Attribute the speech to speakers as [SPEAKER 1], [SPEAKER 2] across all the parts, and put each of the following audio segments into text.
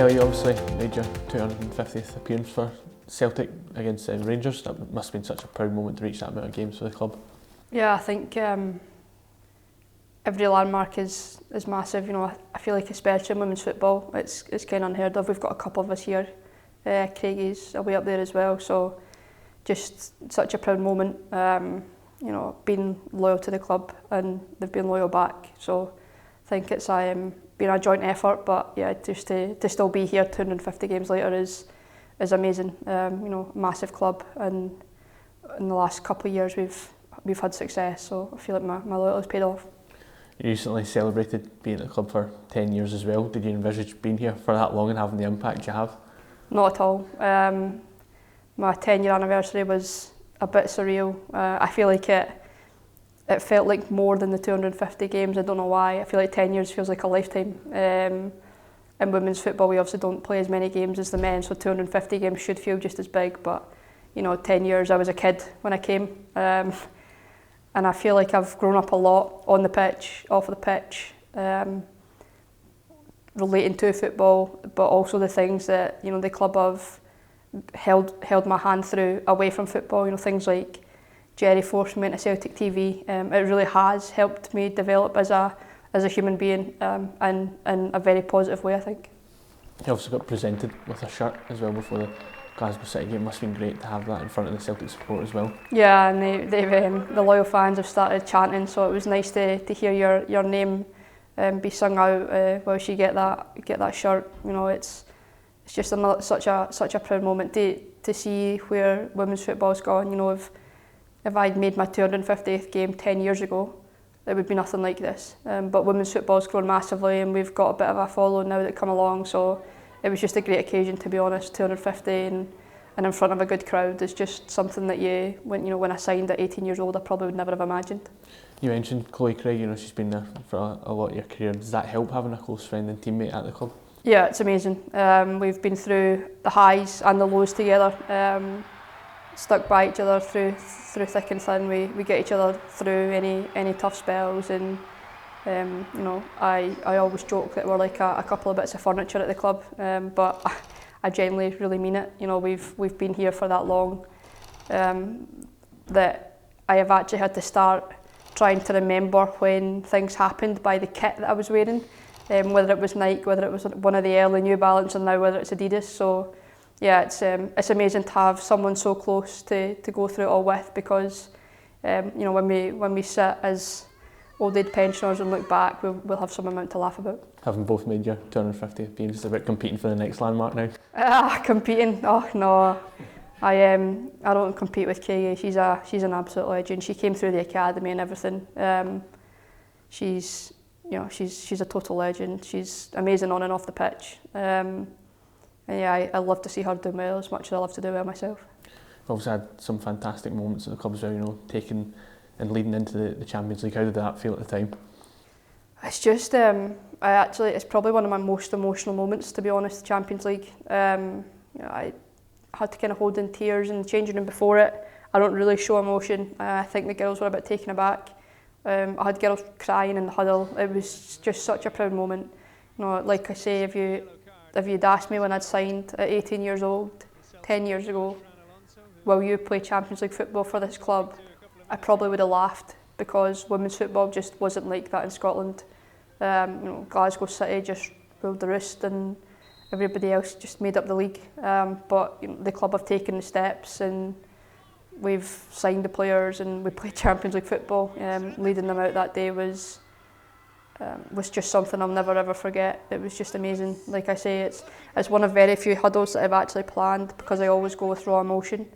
[SPEAKER 1] Yeah, you obviously made your 250th appearance for Celtic against Rangers. That must have been such a proud moment to reach that amount of games for the club.
[SPEAKER 2] Yeah, I think every landmark is massive. You know, I feel like especially in women's football, it's kind of unheard of. We've got a couple of us here. Craigie's away up there as well. So just such a proud moment. You know, being loyal to the club and they've been loyal back. So I think it's been a joint effort. But yeah, just to still be here 250 games later is amazing. You know, massive club, and in the last couple of years we've had success. So I feel like my loyalty's paid off.
[SPEAKER 1] You recently celebrated being at the club for 10 years as well. Did you envisage being here for that long and having the impact you have?
[SPEAKER 2] Not at all. My 10-year anniversary was a bit surreal. I feel like it felt like more than the 250 games. I don't know why. I feel like 10 years feels like a lifetime. In women's football, we obviously don't play as many games as the men, so 250 games should feel just as big. But you know, 10 years, I was a kid when I came. And I feel like I've grown up a lot on the pitch, off of the pitch, relating to football, but also the things that, you know, the club have held my hand through away from football. You know, things like Jerry forced me into Celtic TV. It really has helped me develop as a human being, and in a very positive way, I think.
[SPEAKER 1] You also got presented with a shirt as well before the Glasgow City game. Must have been great to have that in front of the Celtic support as well.
[SPEAKER 2] Yeah, and the loyal fans have started chanting, so it was nice to hear your name be sung out whilst you get that shirt. You know, it's just such a proud moment to see where women's football's gone. You know, if I'd made my 250th game 10 years ago, it would be nothing like this. But women's football's grown massively, and we've got a bit of a following now that come along. So it was just a great occasion, to be honest. 250 and in front of a good crowd is just something that when I signed at 18 years old, I probably would never have imagined. You
[SPEAKER 1] mentioned Chloe Craig. You know, she's been there for a lot of your career. Does that help having a close friend and teammate at the club?
[SPEAKER 2] Yeah, it's amazing. We've been through the highs and the lows together. Stuck by each other through thick and thin. We get each other through any tough spells, and you know, I always joke that we're like a couple of bits of furniture at the club, but I genuinely really mean it. You know, we've been here for that long, that I have actually had to start trying to remember when things happened by the kit that I was wearing, whether it was Nike, whether it was one of the early New Balance, and now whether it's Adidas. So yeah, it's amazing to have someone so close to go through it all with, because you know, when we sit as old age pensioners and look back, we'll have some amount to laugh about.
[SPEAKER 1] Having both made your 250 appearances, about competing for the next landmark now?
[SPEAKER 2] Competing? Oh no, I don't compete with Craigie. She's an absolute legend. She came through the academy and everything. She's a total legend. She's amazing on and off the pitch. And yeah, I love to see her doing well as much as I love to do well myself.
[SPEAKER 1] You've obviously had some fantastic moments at the club as well, you know, taking and leading into the Champions League. How did that feel at the time?
[SPEAKER 2] It's just, it's probably one of my most emotional moments, to be honest, the Champions League. You know, I had to kind of hold in tears in the changing room before it. I don't really show emotion. I think the girls were a bit taken aback. I had girls crying in the huddle. It was just such a proud moment. You know, like I say, if you'd asked me when I'd signed at 18 years old, 10 years ago, will you play Champions League football for this club? I probably would have laughed, because women's football just wasn't like that in Scotland. You know, Glasgow City just ruled the roost, and everybody else just made up the league. But you know, the club have taken the steps, and we've signed the players, and we played Champions League football. Leading them out that day was just something I'll never ever forget. It was just amazing. Like I say, it's one of very few huddles that I've actually planned, because I always go with raw emotion.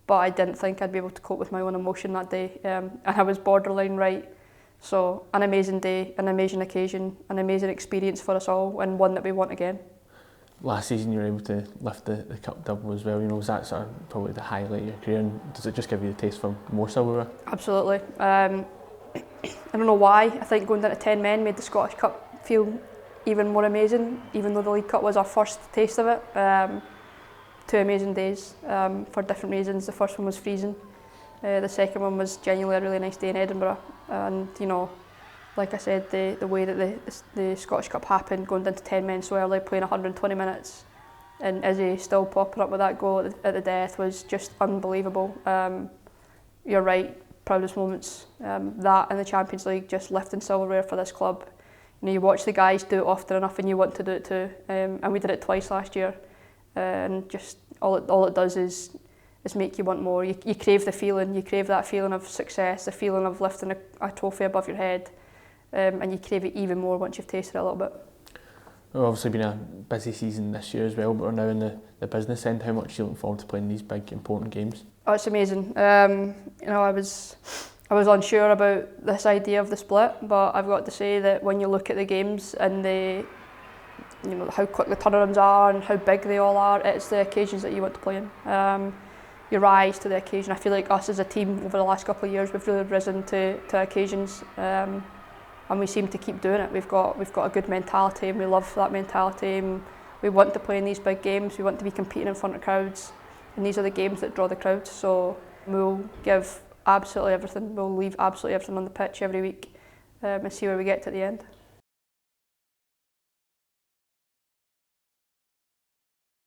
[SPEAKER 2] But I didn't think I'd be able to cope with my own emotion that day, and I was borderline right. So an amazing day, an amazing occasion, an amazing experience for us all, and one that we want again.
[SPEAKER 1] Last season you were able to lift the cup double as well. You know, was that sort of probably the highlight of your career, and does it just give you the taste for more silverware?
[SPEAKER 2] Absolutely. I don't know why. I think going down to 10 men made the Scottish Cup feel even more amazing, even though the League Cup was our first taste of it. 2 amazing days for different reasons. The first one was freezing. The second one was genuinely a really nice day in Edinburgh, and you know, like I said, the way that the Scottish Cup happened, going down to 10 men so early, playing 120 minutes, and Izzy still popping up with that goal at the death was just unbelievable. You're right, proudest moments. That and the Champions League, just lifting silverware for this club. You know, you watch the guys do it often enough and you want to do it too. And we did it twice last year. And just all it does is make you want more. You crave the feeling, you crave that feeling of success, the feeling of lifting a trophy above your head. And you crave it even more once you've tasted it a little bit.
[SPEAKER 1] It's obviously been a busy season this year as well, but we're now in the business end. How much are you looking forward to playing these big, important games?
[SPEAKER 2] Oh, it's amazing. You know, I was unsure about this idea of the split, but I've got to say that when you look at the games and how quick the turnarounds are and how big they all are, it's the occasions that you want to play in. You rise to the occasion. I feel like us as a team over the last couple of years, we've really risen to occasions. And we seem to keep doing it. We've got a good mentality, and we love that mentality. And we want to play in these big games. We want to be competing in front of crowds, and these are the games that draw the crowds. So we'll give absolutely everything. We'll leave absolutely everything on the pitch every week, and see where we get to at the end.